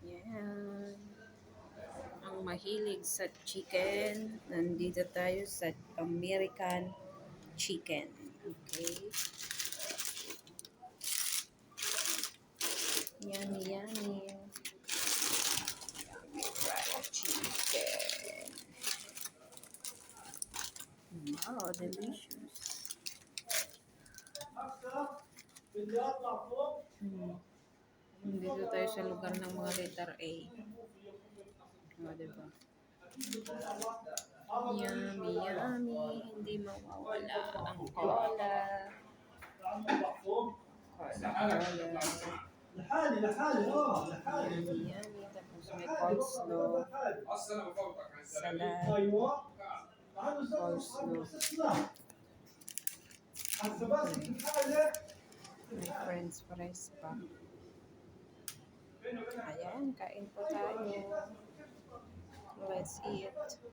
Yan. Ang mahilig sa chicken, nandito tayo sa American chicken. Okay. Yummy, yummy. Yummy fried chicken. Wow, delicious. Dito tayo sa lugar ng mga letter A. O, diba? Yummy, yummy. Hindi mawawala ang cola. Cola. لحالي Yummy, yummy. Tapos may coleslaw. Salad. Coleslaw. May french fries pa. Ayan, kain po tayo. Let's eat.